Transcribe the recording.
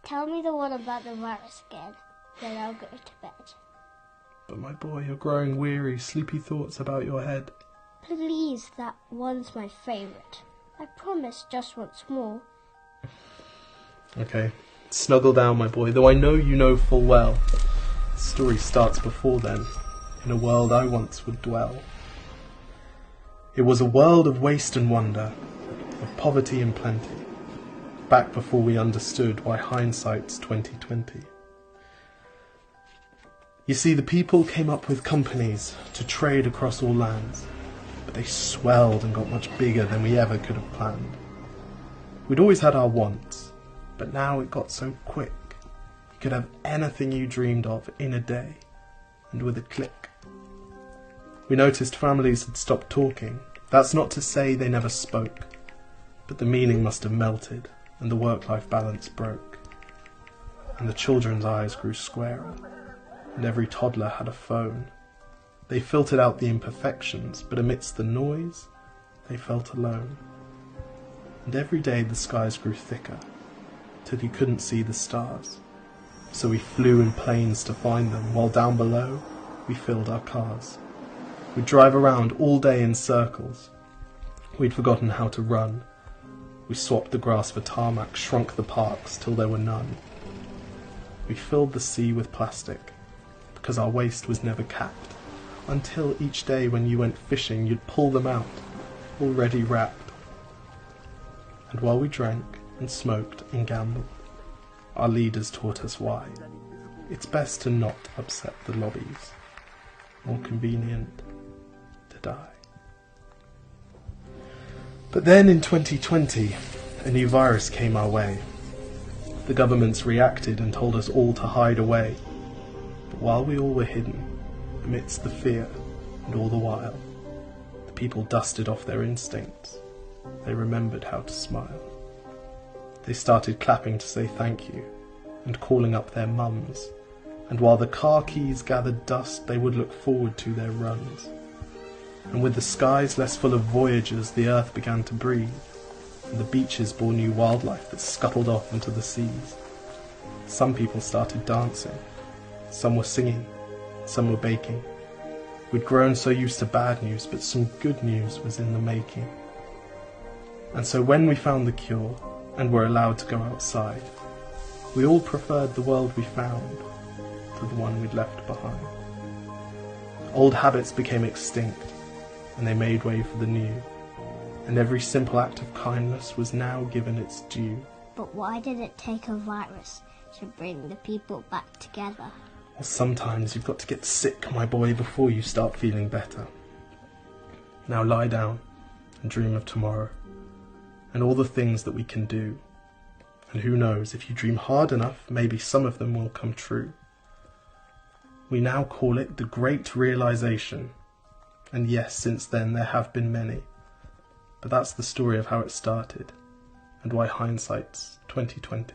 Tell me the one about the virus again, then I'll go to bed. But my boy, you're growing weary, sleepy thoughts about your head. Please, that one's my favourite. I promise just once more. Okay, snuggle down, my boy, though I know you know full well. The story starts before then, in a world I once would dwell. It was a world of waste and wonder, of poverty and plenty, back before we understood why hindsight's 2020. You see, the people came up with companies to trade across all lands, but they swelled and got much bigger than we ever could have planned. We'd always had our wants, but now it got so quick. You could have anything you dreamed of in a day, and with a click. We noticed families had stopped talking. That's not to say they never spoke, but the meaning must have melted, and the work-life balance broke. And the children's eyes grew squarer, and every toddler had a phone. They filtered out the imperfections, but amidst the noise, they felt alone. And every day the skies grew thicker, till you couldn't see the stars. So we flew in planes to find them, while down below we filled our cars. We'd drive around all day in circles. We'd forgotten how to run. We swapped the grass for tarmac, shrunk the parks till there were none. We filled the sea with plastic, because our waste was never capped, until each day when you went fishing you'd pull them out, already wrapped. And while we drank and smoked and gambled, our leaders taught us why. It's best to not upset the lobbies. More convenient to die. But then in 2020, a new virus came our way. The governments reacted and told us all to hide away. But while we all were hidden, amidst the fear and all the while, the people dusted off their instincts. They remembered how to smile. They started clapping to say thank you, and calling up their mums, and while the car keys gathered dust, they would look forward to their runs. And with the skies less full of voyagers, the earth began to breathe, and the beaches bore new wildlife that scuttled off into the seas. Some people started dancing, some were singing, some were baking. We'd grown so used to bad news, but some good news was in the making. And so when we found the cure, and were allowed to go outside, we all preferred the world we found to the one we'd left behind. Old habits became extinct, and they made way for the new, and every simple act of kindness was now given its due. But why did it take a virus to bring the people back together? Well, sometimes you've got to get sick, my boy, before you start feeling better. Now lie down and dream of tomorrow, and all the things that we can do. And who knows, if you dream hard enough, maybe some of them will come true. We now call it the Great Realization. And yes, since then there have been many. But that's the story of how it started, and why hindsight's 2020.